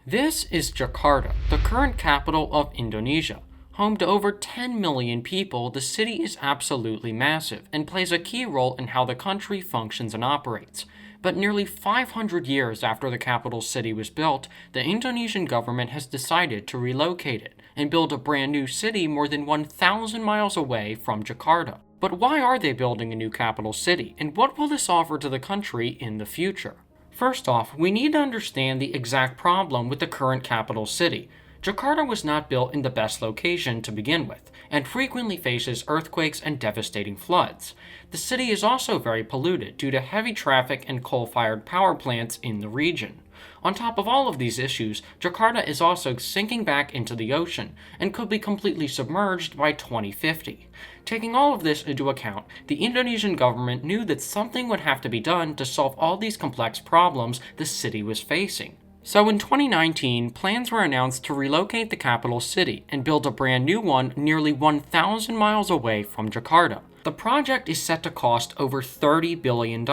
This is Jakarta, the current capital of Indonesia. Home to over 10 million people, the city is absolutely massive and plays a key role in how the country functions and operates. But nearly 500 years after the capital city was built, the Indonesian government has decided to relocate it and build a brand new city more than 1,000 miles away from Jakarta. But why are they building a new capital city, and what will this offer to the country in the future? First off, we need to understand the exact problem with the current capital city. Jakarta was not built in the best location to begin with, and frequently faces earthquakes and devastating floods. The city is also very polluted due to heavy traffic and coal-fired power plants in the region. On top of all of these issues, Jakarta is also sinking back into the ocean and could be completely submerged by 2050. Taking all of this into account, the Indonesian government knew that something would have to be done to solve all these complex problems the city was facing. So in 2019, plans were announced to relocate the capital city and build a brand new one nearly 1,000 miles away from Jakarta. The project is set to cost over $30 billion,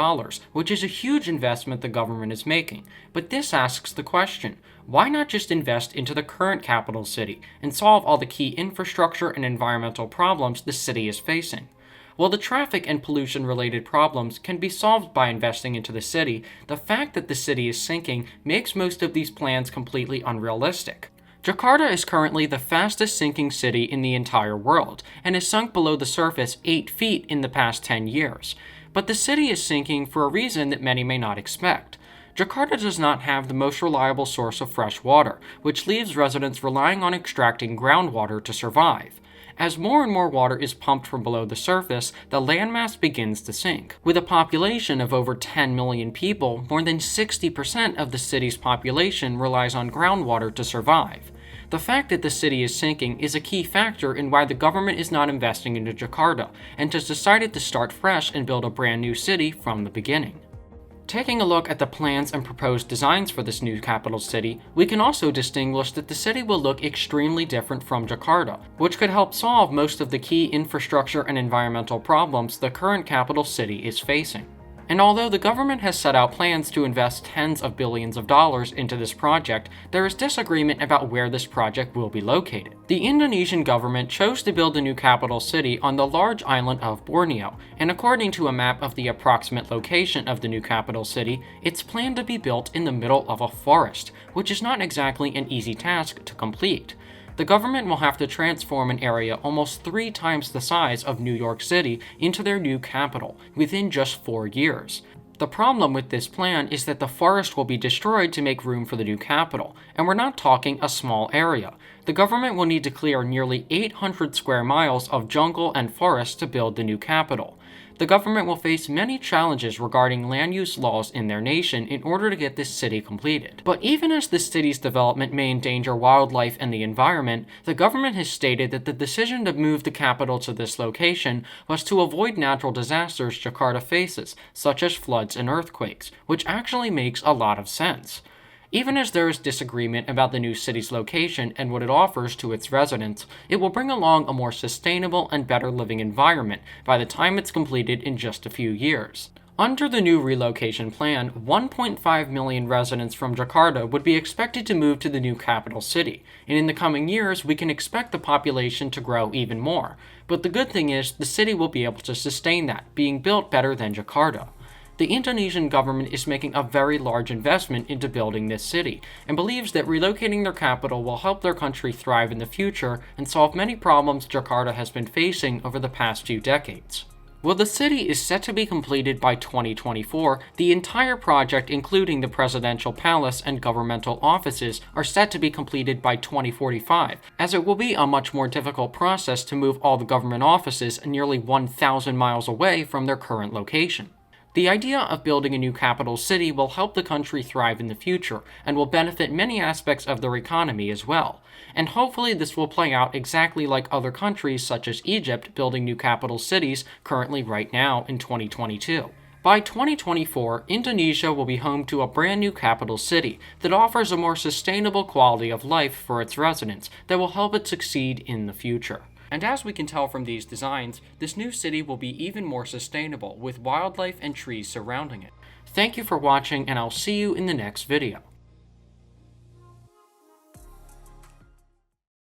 which is a huge investment the government is making. But this asks the question, why not just invest into the current capital city and solve all the key infrastructure and environmental problems the city is facing? While the traffic and pollution-related problems can be solved by investing into the city, the fact that the city is sinking makes most of these plans completely unrealistic. Jakarta is currently the fastest sinking city in the entire world, and has sunk below the surface 8 feet in the past 10 years. But the city is sinking for a reason that many may not expect. Jakarta does not have the most reliable source of fresh water, which leaves residents relying on extracting groundwater to survive. As more and more water is pumped from below the surface, the landmass begins to sink. With a population of over 10 million people, more than 60% of the city's population relies on groundwater to survive. The fact that the city is sinking is a key factor in why the government is not investing into Jakarta, and has decided to start fresh and build a brand new city from the beginning. Taking a look at the plans and proposed designs for this new capital city, we can also distinguish that the city will look extremely different from Jakarta, which could help solve most of the key infrastructure and environmental problems the current capital city is facing. And although the government has set out plans to invest tens of billions of dollars into this project, there is disagreement about where this project will be located. The Indonesian government chose to build a new capital city on the large island of Borneo, and according to a map of the approximate location of the new capital city, it's planned to be built in the middle of a forest, which is not exactly an easy task to complete. The government will have to transform an area almost 3 times the size of New York City into their new capital within just 4 years. The problem with this plan is that the forest will be destroyed to make room for the new capital, and we're not talking a small area. The government will need to clear nearly 800 square miles of jungle and forest to build the new capital. The government will face many challenges regarding land use laws in their nation in order to get this city completed. But even as the city's development may endanger wildlife and the environment, the government has stated that the decision to move the capital to this location was to avoid natural disasters Jakarta faces, such as floods and earthquakes, which actually makes a lot of sense. Even as there is disagreement about the new city's location and what it offers to its residents, it will bring along a more sustainable and better living environment by the time it's completed in just a few years. Under the new relocation plan, 1.5 million residents from Jakarta would be expected to move to the new capital city, and in the coming years we can expect the population to grow even more. But the good thing is, the city will be able to sustain that, being built better than Jakarta. The Indonesian government is making a very large investment into building this city, and believes that relocating their capital will help their country thrive in the future and solve many problems Jakarta has been facing over the past few decades. While the city is set to be completed by 2024, the entire project, including the presidential palace and governmental offices, are set to be completed by 2045, as it will be a much more difficult process to move all the government offices nearly 1,000 miles away from their current location. The idea of building a new capital city will help the country thrive in the future, and will benefit many aspects of their economy as well. And hopefully this will play out exactly like other countries such as Egypt building new capital cities currently right now in 2022. By 2024, Indonesia will be home to a brand new capital city that offers a more sustainable quality of life for its residents that will help it succeed in the future. And as we can tell from these designs, this new city will be even more sustainable with wildlife and trees surrounding it. Thank you for watching, and I'll see you in the next video.